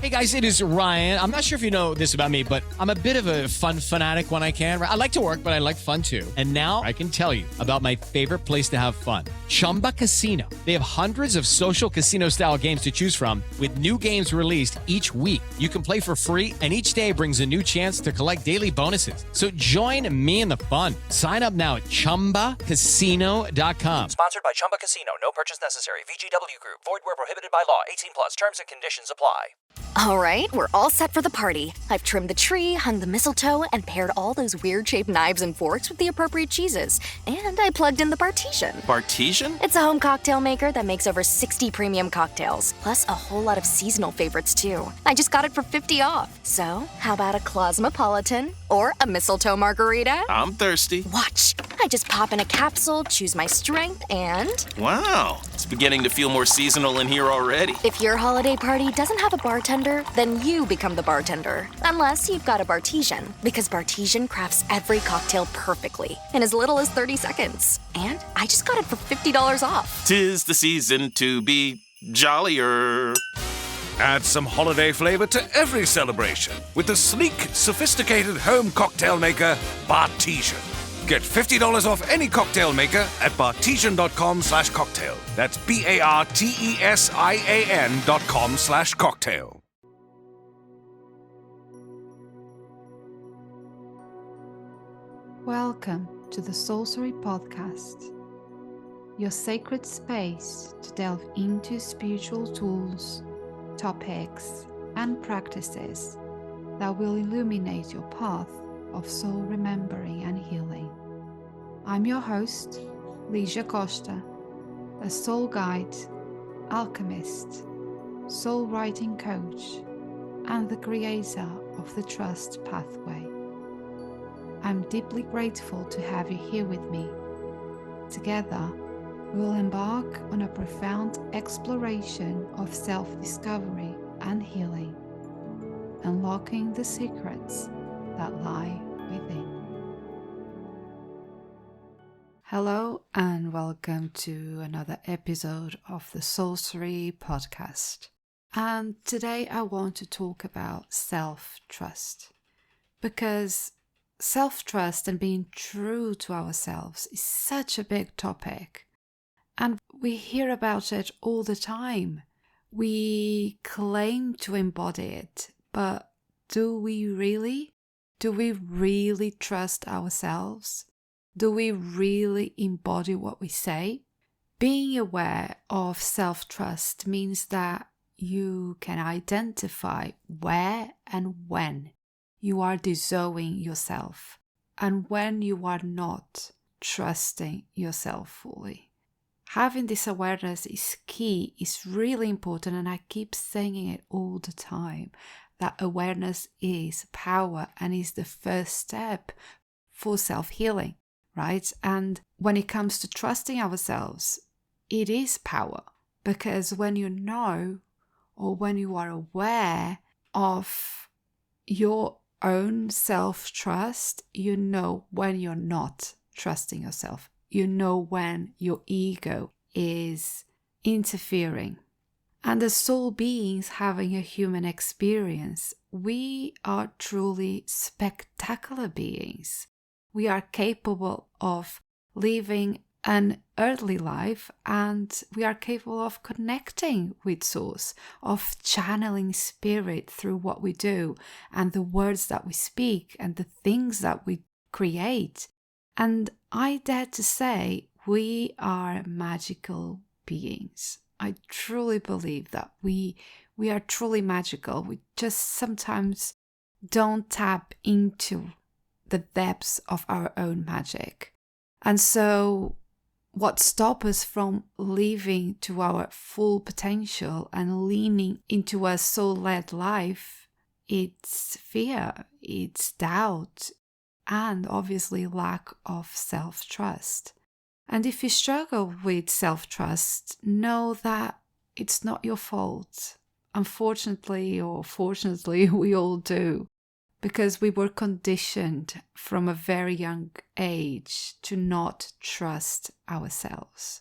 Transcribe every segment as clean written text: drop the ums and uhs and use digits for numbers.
Hey guys, it is Ryan. I'm not sure if you know this about me, but I'm a bit of a fun fanatic when I can. I like to work, but I like fun too. And now I can tell you about my favorite place to have fun. Chumba Casino. They have hundreds of social casino style games to choose from with new games released each week. You can play for free and each day brings a new chance to collect daily bonuses. So join me in the fun. Sign up now at ChumbaCasino.com. Sponsored by Chumba Casino. No purchase necessary. VGW Group. Void where prohibited by law. 18 plus. Terms and conditions apply. All right, we're all set for the party. I've trimmed the tree, hung the mistletoe, and paired all those weird-shaped knives and forks with the appropriate cheeses. And I plugged in the Bartesian. Bartesian? It's a home cocktail maker that makes over 60 premium cocktails, plus a whole lot of seasonal favorites, too. I just got it for $50 off. So, how about a Cosmopolitan or a mistletoe margarita? I'm thirsty. Watch. I just pop in a capsule, choose my strength, and... Wow, it's beginning to feel more seasonal in here already. If your holiday party doesn't have a bartender, then you become the bartender. Unless you've got a Bartesian, because Bartesian crafts every cocktail perfectly in as little as 30 seconds. And I just got it for $50 off. 'Tis the season to be jollier. Add some holiday flavor to every celebration with the sleek, sophisticated home cocktail maker, Bartesian. Get $50 off any cocktail maker at bartesian.com/cocktail. That's BARTESIAN.com/cocktail. Welcome to the Soulcery Podcast, your sacred space to delve into spiritual tools, topics, and practices that will illuminate your path of soul remembering and healing. I'm your host, Ligia Costa, a soul guide, alchemist, soul writing coach, and the creator of the Trust Pathway. I'm deeply grateful to have you here with me. Together, we'll embark on a profound exploration of self-discovery and healing, unlocking the secrets that lie within. Hello and welcome to another episode of the Soulcery Podcast. And today I want to talk about self-trust, because self-trust and being true to ourselves is such a big topic, and we hear about it all the time. We claim to embody it, but do we really? Do we really trust ourselves? Do we really embody what we say? Being aware of self-trust means that you can identify where and when you are disowning yourself and when you are not trusting yourself fully. Having this awareness is key, is really important, and I keep saying it all the time, that awareness is power and is the first step for self-healing, right? And when it comes to trusting ourselves, it is power, because when you know, or when you are aware of your own self-trust, you know when you're not trusting yourself. You know when your ego is interfering. And as soul beings having a human experience, we are truly spectacular beings. We are capable of living an earthly life, and we are capable of connecting with Source, of channeling spirit through what we do and the words that we speak and the things that we create. And I dare to say we are magical beings. I truly believe that we are truly magical. We just sometimes don't tap into the depths of our own magic. And so what stops us from living to our full potential and leaning into a soul-led life, it's fear, it's doubt, and obviously lack of self-trust. And if you struggle with self-trust, know that it's not your fault. Unfortunately or fortunately, we all do, because we were conditioned from a very young age to not trust ourselves.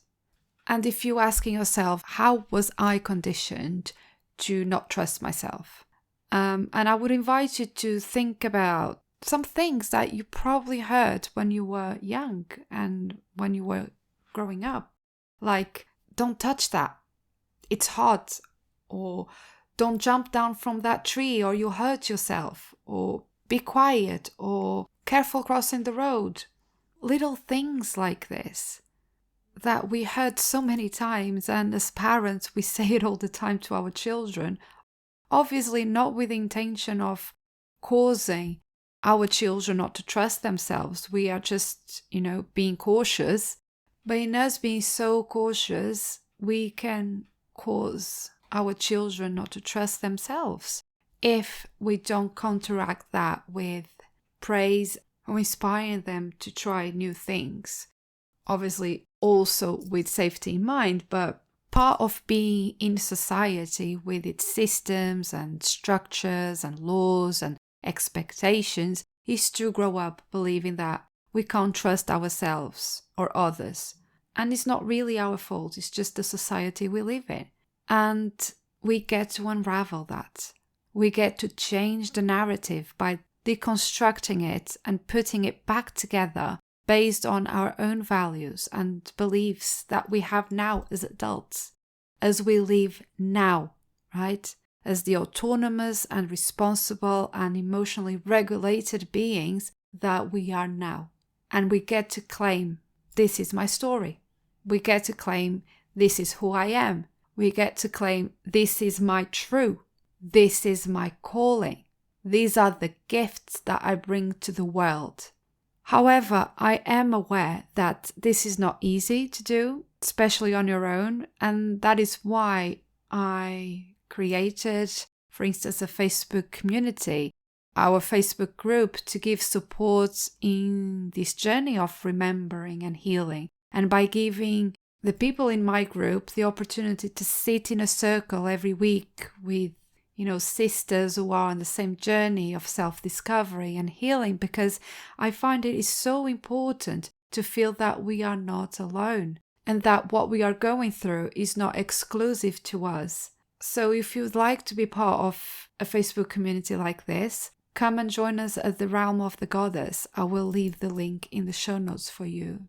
And if you're asking yourself, how was I conditioned to not trust myself? And I would invite you to think about some things that you probably heard when you were young and when you were growing up. Like, don't touch that, it's hot. Or don't jump down from that tree or you'll hurt yourself. Or be quiet. Or careful crossing the road. Little things like this that we heard so many times, and as parents we say it all the time to our children, obviously not with the intention of causing our children not to trust themselves. We are just, being cautious. But in us being so cautious, we can cause our children not to trust themselves if we don't counteract that with praise or inspiring them to try new things. Obviously, also with safety in mind, but part of being in society with its systems and structures and laws and expectations is to grow up believing that we can't trust ourselves or others. And it's not really our fault, it's just the society we live in. And we get to unravel that. We get to change the narrative by deconstructing it and putting it back together based on our own values and beliefs that we have now as adults, as we live now, right? As the autonomous and responsible and emotionally regulated beings that we are now. And we get to claim, this is my story. We get to claim, this is who I am. We get to claim, this is my true. This is my calling. These are the gifts that I bring to the world. However, I am aware that this is not easy to do, especially on your own. And that is why I created, for instance, a Facebook community, our Facebook group, to give support in this journey of remembering and healing. And by giving the people in my group the opportunity to sit in a circle every week with, sisters who are on the same journey of self-discovery and healing, because I find it is so important to feel that we are not alone and that what we are going through is not exclusive to us. So if you'd like to be part of a Facebook community like this, come and join us at the Realm of the Goddess. I will leave the link in the show notes for you.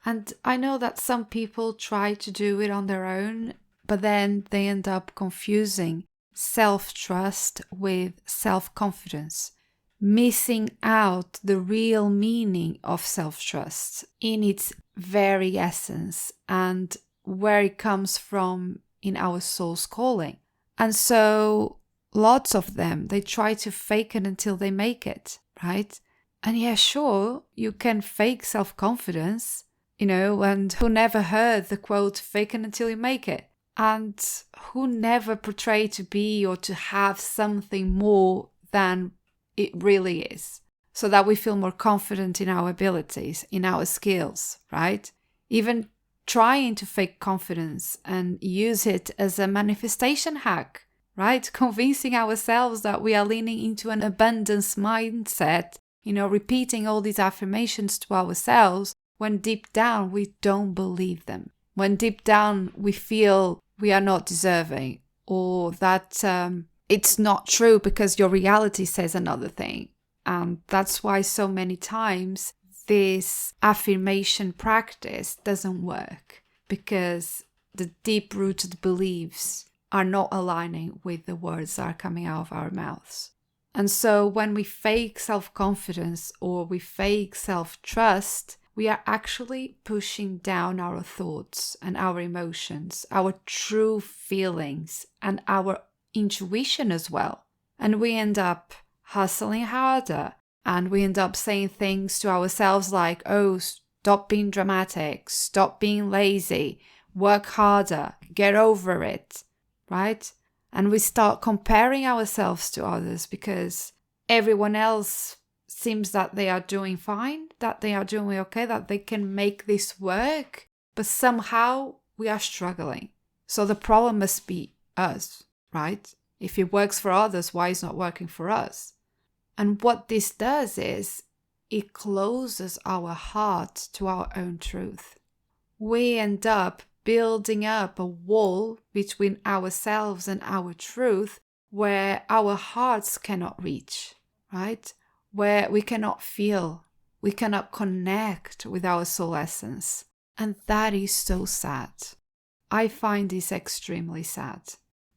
And I know that some people try to do it on their own, but then they end up confusing self-trust with self-confidence, missing out the real meaning of self-trust in its very essence and where it comes from in our soul's calling. And so lots of them, they try to fake it until they make it, right? And yeah, sure, you can fake self-confidence, and who never heard the quote, fake it until you make it? And who never portrayed to be or to have something more than it really is, so that we feel more confident in our abilities, in our skills, right? Even trying to fake confidence and use it as a manifestation hack, right? Convincing ourselves that we are leaning into an abundance mindset, repeating all these affirmations to ourselves when deep down we don't believe them. When deep down we feel we are not deserving, or that it's not true because your reality says another thing. And that's why so many times this affirmation practice doesn't work, because the deep-rooted beliefs are not aligning with the words that are coming out of our mouths. And so when we fake self-confidence or we fake self-trust, we are actually pushing down our thoughts and our emotions, our true feelings and our intuition as well. And we end up hustling harder, and we end up saying things to ourselves like, oh, stop being dramatic, stop being lazy, work harder, get over it, right? And we start comparing ourselves to others because everyone else seems that they are doing fine, that they are doing okay, that they can make this work, but somehow we are struggling. So the problem must be us, right? If it works for others, why is it not working for us? And what this does is it closes our heart to our own truth. We end up building up a wall between ourselves and our truth where our hearts cannot reach, right? Where we cannot feel, we cannot connect with our soul essence. And that is so sad. I find this extremely sad.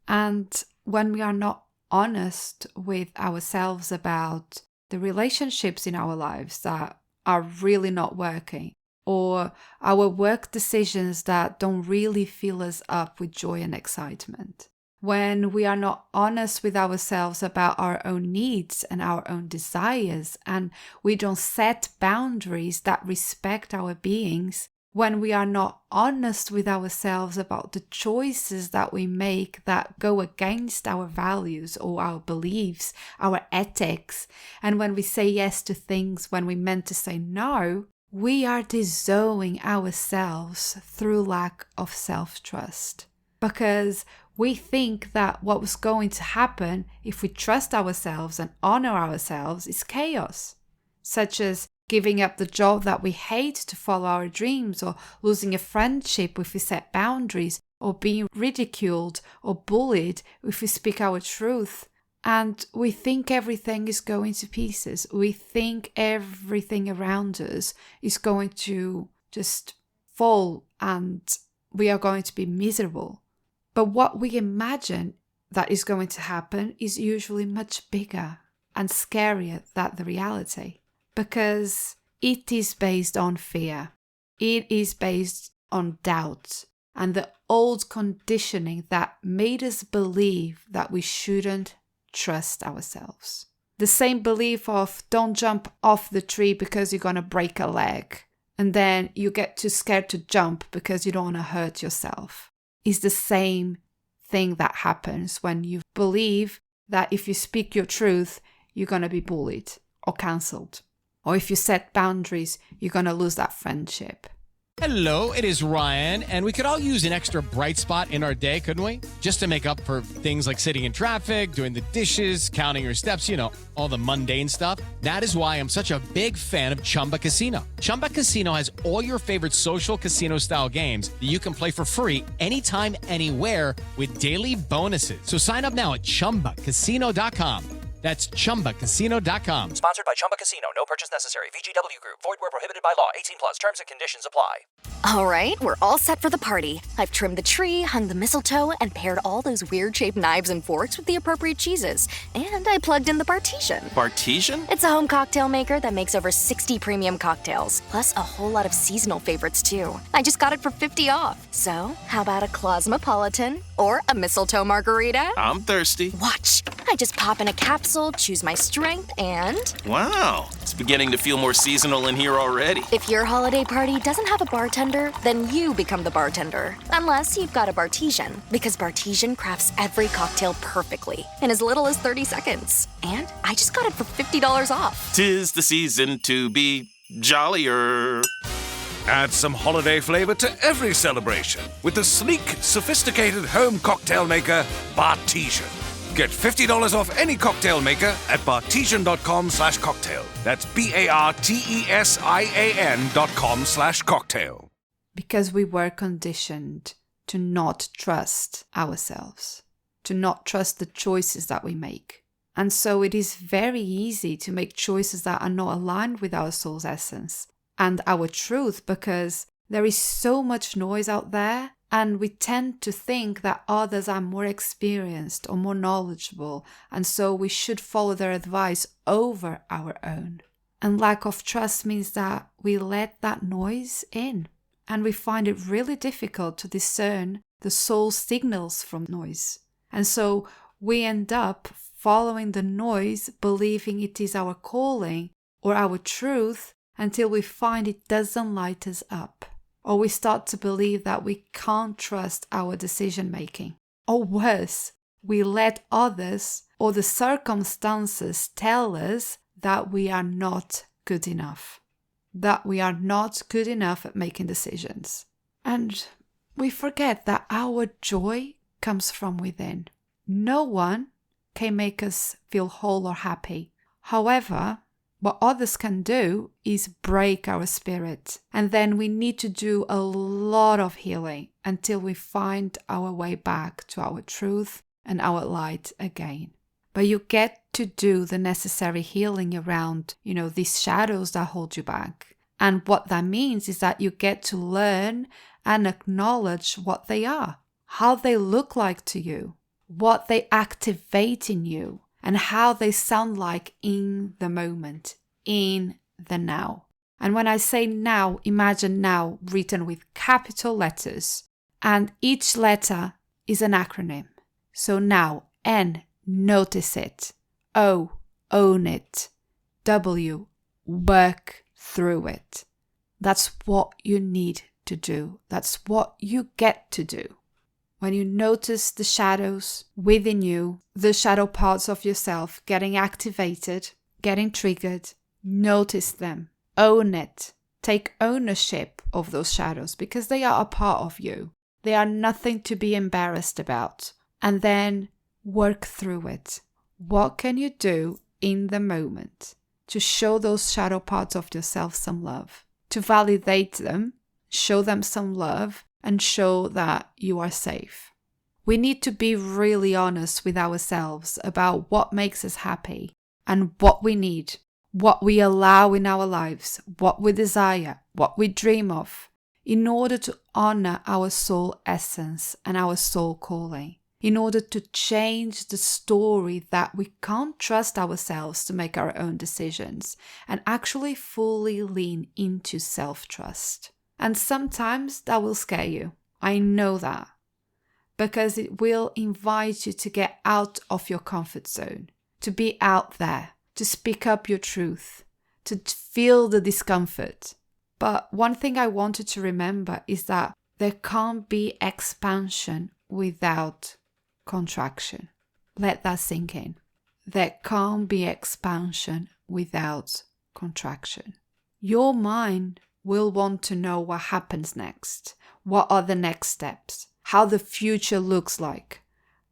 And when we are not honest with ourselves about the relationships in our lives that are really not working, or our work decisions that don't really fill us up with joy and excitement, when we are not honest with ourselves about our own needs and our own desires, and we don't set boundaries that respect our beings, when we are not honest with ourselves about the choices that we make that go against our values or our beliefs, our ethics, and when we say yes to things when we meant to say no, we are disowning ourselves through lack of self-trust. Because we think that what was going to happen if we trust ourselves and honor ourselves is chaos, such as giving up the job that we hate to follow our dreams, or losing a friendship if we set boundaries, or being ridiculed or bullied if we speak our truth. And we think everything is going to pieces. We think everything around us is going to just fall and we are going to be miserable. But what we imagine that is going to happen is usually much bigger and scarier than the reality. Because it is based on fear. It is based on doubt and the old conditioning that made us believe that we shouldn't trust ourselves. The same belief of don't jump off the tree because you're going to break a leg, and then you get too scared to jump because you don't want to hurt yourself, is the same thing that happens when you believe that if you speak your truth, you're going to be bullied or cancelled. Or if you set boundaries, you're going to lose that friendship. Hello, it is Ryan, and we could all use an extra bright spot in our day, couldn't we? Just to make up for things like sitting in traffic, doing the dishes, counting your steps, all the mundane stuff. That is why I'm such a big fan of Chumba Casino. Chumba Casino has all your favorite social casino-style games that you can play for free anytime, anywhere with daily bonuses. So sign up now at ChumbaCasino.com. That's ChumbaCasino.com. Sponsored by Chumba Casino. No purchase necessary. VGW Group. Void where prohibited by law. 18 plus. Terms and conditions apply. All right, we're all set for the party. I've trimmed the tree, hung the mistletoe, and paired all those weird-shaped knives and forks with the appropriate cheeses. And I plugged in the Bartesian. Bartesian? It's a home cocktail maker that makes over 60 premium cocktails, plus a whole lot of seasonal favorites, too. I just got it for $50 off. So, how about a Cosmopolitan or a mistletoe margarita? I'm thirsty. Watch. I just pop in a capsule, choose my strength, and... Wow, it's beginning to feel more seasonal in here already. If your holiday party doesn't have a bartender, then you become the bartender. Unless you've got a Bartesian, because Bartesian crafts every cocktail perfectly in as little as 30 seconds. And I just got it for $50 off. 'Tis the season to be jollier. Add some holiday flavor to every celebration with the sleek, sophisticated home cocktail maker, Bartesian. Get $50 off any cocktail maker at bartesian.com/cocktail. That's BARTESIAN.com/cocktail. Because we were conditioned to not trust ourselves, to not trust the choices that we make. And so it is very easy to make choices that are not aligned with our soul's essence and our truth, because there is so much noise out there, and we tend to think that others are more experienced or more knowledgeable, and so we should follow their advice over our own. And lack of trust means that we let that noise in, and we find it really difficult to discern the soul signals from noise. And so we end up following the noise, believing it is our calling or our truth, until we find it doesn't light us up. Or we start to believe that we can't trust our decision making. Or worse, we let others or the circumstances tell us that we are not good enough. That we are not good enough at making decisions. And we forget that our joy comes from within. No one can make us feel whole or happy. However, what others can do is break our spirit. And then we need to do a lot of healing until we find our way back to our truth and our light again. But you get to do the necessary healing around, these shadows that hold you back. And what that means is that you get to learn and acknowledge what they are, how they look like to you, what they activate in you, and how they sound like in the moment, in the now. And when I say now, imagine now written with capital letters, and each letter is an acronym. So now, N, notice it. O, own it. W, work through it. That's what you need to do. That's what you get to do. When you notice the shadows within you, the shadow parts of yourself getting activated, getting triggered, notice them, own it, take ownership of those shadows because they are a part of you. They are nothing to be embarrassed about. And then work through it. What can you do in the moment to show those shadow parts of yourself some love, to validate them, show them some love, and show that you are safe? We need to be really honest with ourselves about what makes us happy and what we need, what we allow in our lives, what we desire, what we dream of, in order to honor our soul essence and our soul calling, in order to change the story that we can't trust ourselves to make our own decisions and actually fully lean into self-trust. And sometimes that will scare you. I know that. Because it will invite you to get out of your comfort zone, to be out there, to speak up your truth, to feel the discomfort. But one thing I wanted to remember is that there can't be expansion without contraction. Let that sink in. There can't be expansion without contraction. Your mind will want to know what happens next, what are the next steps, how the future looks like.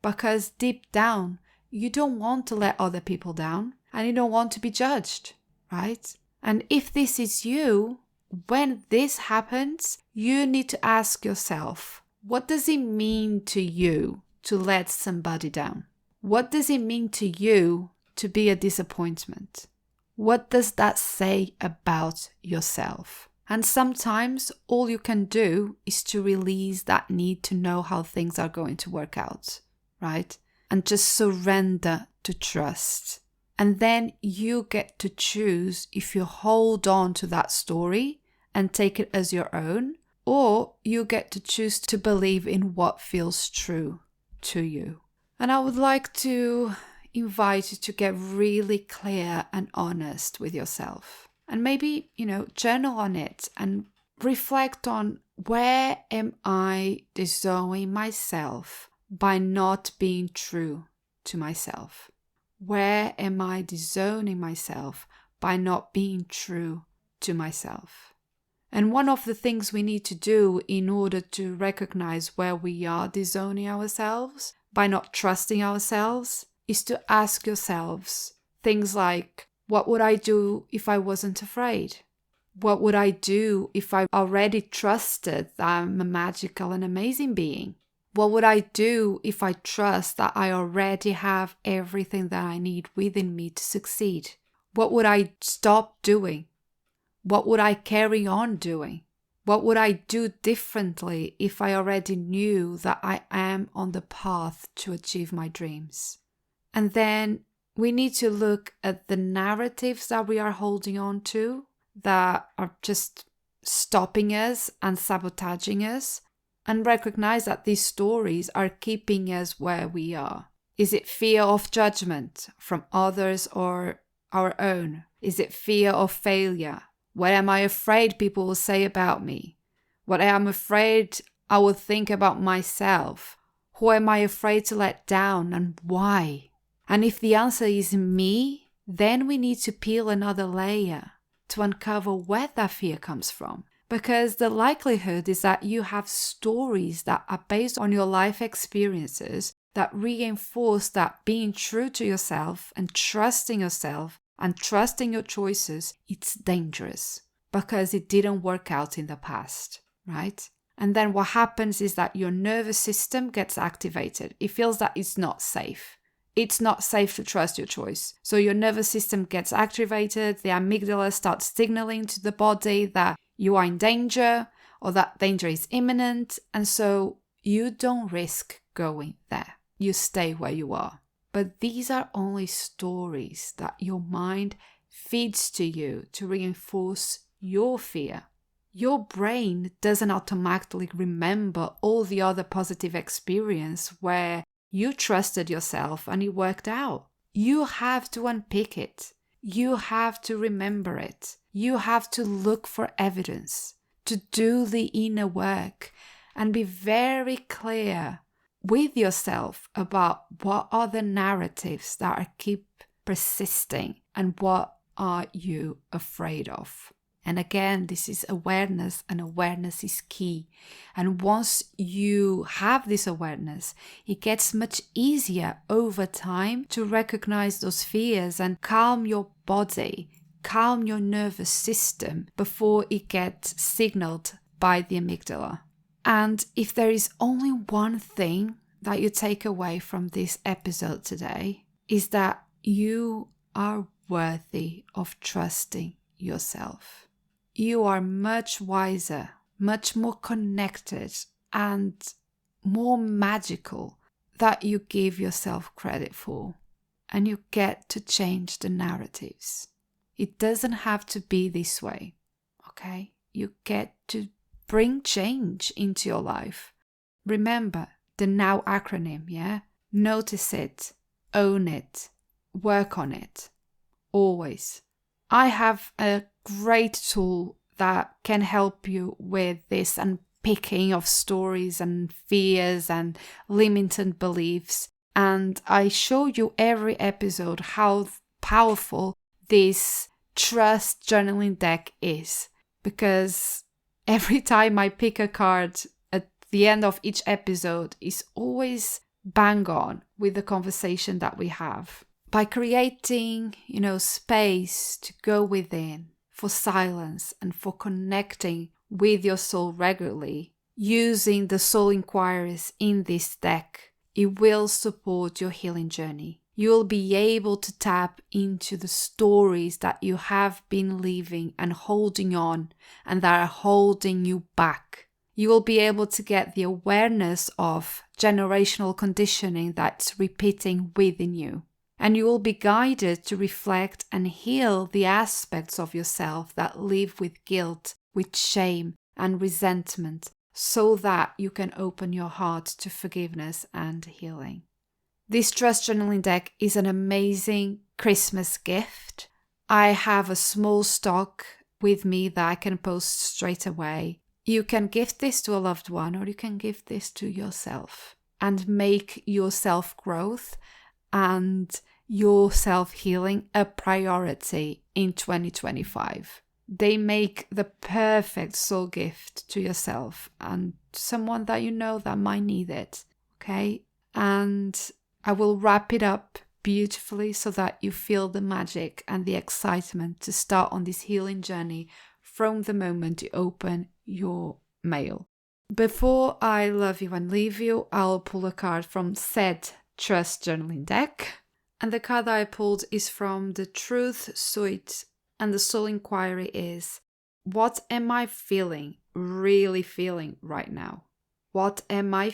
Because deep down, you don't want to let other people down and you don't want to be judged, right? And if this is you, when this happens, you need to ask yourself, what does it mean to you to let somebody down? What does it mean to you to be a disappointment? What does that say about yourself? And sometimes all you can do is to release that need to know how things are going to work out, right? And just surrender to trust. And then you get to choose if you hold on to that story and take it as your own, or you get to choose to believe in what feels true to you. And I would like to invite you to get really clear and honest with yourself. And maybe, journal on it and reflect on, where am I disowning myself by not being true to myself? Where am I disowning myself by not being true to myself? And one of the things we need to do in order to recognize where we are disowning ourselves by not trusting ourselves is to ask yourselves things like, what would I do if I wasn't afraid? What would I do if I already trusted that I'm a magical and amazing being? What would I do if I trust that I already have everything that I need within me to succeed? What would I stop doing? What would I carry on doing? What would I do differently if I already knew that I am on the path to achieve my dreams? And then we need to look at the narratives that we are holding on to that are just stopping us and sabotaging us, and recognize that these stories are keeping us where we are. Is it fear of judgment from others or our own? Is it fear of failure? What am I afraid people will say about me? What am I afraid I will think about myself? Who am I afraid to let down and why? And if the answer is me, then we need to peel another layer to uncover where that fear comes from. Because the likelihood is that you have stories that are based on your life experiences that reinforce that being true to yourself and trusting yourself and trusting your choices, it's dangerous because it didn't work out in the past, right? And then what happens is that your nervous system gets activated. It feels that it's not safe. It's not safe to trust your choice. So your nervous system gets activated. The amygdala starts signaling to the body that you are in danger or that danger is imminent. And so you don't risk going there. You stay where you are. But these are only stories that your mind feeds to you to reinforce your fear. Your brain doesn't automatically remember all the other positive experience where you trusted yourself and it worked out. You have to unpick it. You have to remember it. You have to look for evidence, to do the inner work and be very clear with yourself about what are the narratives that keep persisting and what are you afraid of. And again, this is awareness, and awareness is key. And once you have this awareness, it gets much easier over time to recognize those fears and calm your body, calm your nervous system before it gets signaled by the amygdala. And if there is only one thing that you take away from this episode today, is that you are worthy of trusting yourself. You are much wiser, much more connected, and more magical than you give yourself credit for. And you get to change the narratives. It doesn't have to be this way, okay? You get to bring change into your life. Remember the NOW acronym, yeah? Notice it, own it, work on it, always. I have a great tool that can help you with this unpicking of stories and fears and limited beliefs. And I show you every episode how powerful this trust journaling deck is. Because every time I pick a card at the end of each episode is always bang on with the conversation that we have. By creating, space to go within for silence and for connecting with your soul regularly, using the soul inquiries in this deck, it will support your healing journey. You'll be able to tap into the stories that you have been living and holding on and that are holding you back. You will be able to get the awareness of generational conditioning that's repeating within you. And you will be guided to reflect and heal the aspects of yourself that live with guilt, with shame and resentment, so that you can open your heart to forgiveness and healing. This trust journaling deck is an amazing Christmas gift. I have a small stock with me that I can post straight away. You can gift this to a loved one, or you can gift this to yourself and make your self-growth and your self-healing a priority in 2025. They make the perfect soul gift to yourself and someone that you know that might need it, okay? And I will wrap it up beautifully so that you feel the magic and the excitement to start on this healing journey from the moment you open your mail. Before I love you and leave you, I'll pull a card from said Trust Journaling deck. And the card that I pulled is from the Truth Suite. And the soul inquiry is, what am I really feeling right now? What am I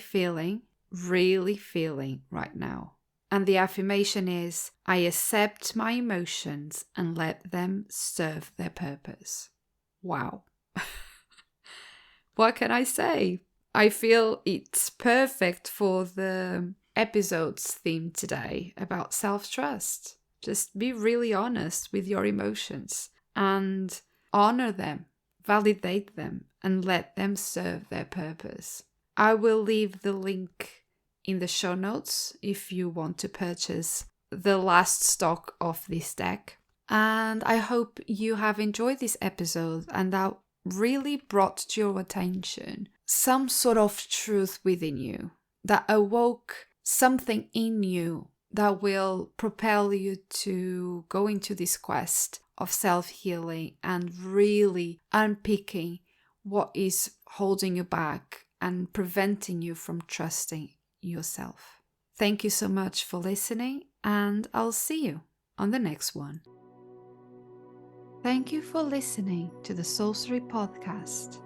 really feeling right now? And the affirmation is, I accept my emotions and let them serve their purpose. Wow. What can I say? I feel it's perfect for the episode's theme today about self-trust. Just be really honest with your emotions and honor them, validate them, and let them serve their purpose. I will leave the link in the show notes if you want to purchase the last stock of this deck. And I hope you have enjoyed this episode and that really brought to your attention some sort of truth within you that awoke something in you that will propel you to go into this quest of self-healing and really unpicking what is holding you back and preventing you from trusting yourself. Thank you so much for listening, and I'll see you on the next one. Thank you for listening to the Soulcery Podcast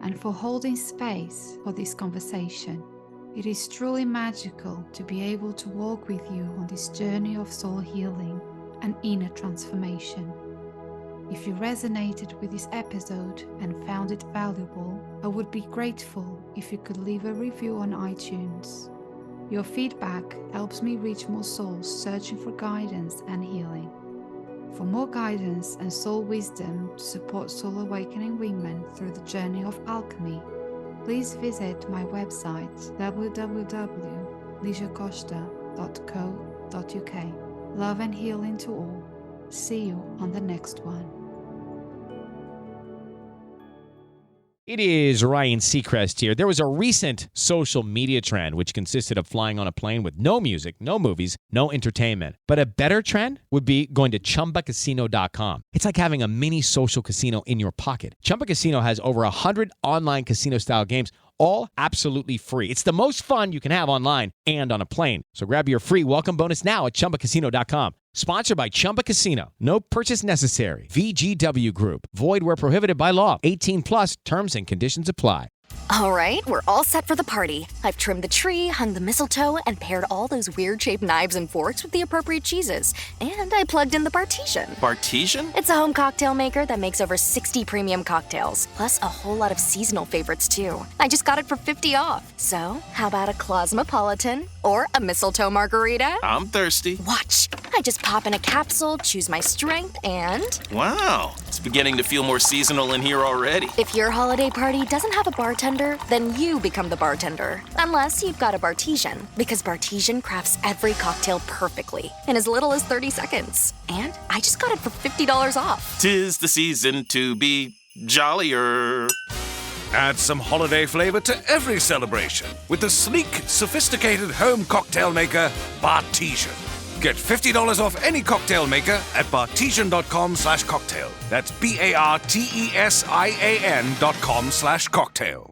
and for holding space for this conversation. It is truly magical to be able to walk with you on this journey of soul healing and inner transformation. If you resonated with this episode and found it valuable, I would be grateful if you could leave a review on iTunes. Your feedback helps me reach more souls searching for guidance and healing. For more guidance and soul wisdom to support soul awakening women through the journey of alchemy, please visit my website www.ligiacosta.co.uk. Love and healing to all. See you on the next one. It is Ryan Seacrest here. There was a recent social media trend which consisted of flying on a plane with no music, no movies, no entertainment. But a better trend would be going to ChumbaCasino.com. It's like having a mini social casino in your pocket. Chumba Casino has over 100 online casino-style games, all absolutely free. It's the most fun you can have online and on a plane. So grab your free welcome bonus now at ChumbaCasino.com. Sponsored by Chumba Casino. No purchase necessary. VGW Group. Void where prohibited by law. 18+. Terms and conditions apply. All right, we're all set for the party. I've trimmed the tree, hung the mistletoe, and paired all those weird-shaped knives and forks with the appropriate cheeses. And I plugged in the Bartesian. Bartesian? It's a home cocktail maker that makes over 60 premium cocktails, plus a whole lot of seasonal favorites, too. I just got it for $50 off. So, how about a Cosmopolitan or a mistletoe margarita? I'm thirsty. Watch. I just pop in a capsule, choose my strength, and... Wow, it's beginning to feel more seasonal in here already. If your holiday party doesn't have a bartender, then you become the bartender. Unless you've got a Bartesian, because Bartesian crafts every cocktail perfectly in as little as 30 seconds. And I just got it for $50 off. 'Tis the season to be jollier. Add some holiday flavor to every celebration with the sleek, sophisticated home cocktail maker, Bartesian. Get $50 off any cocktail maker at bartesian.com/cocktail. That's BARTESIAN.com/cocktail.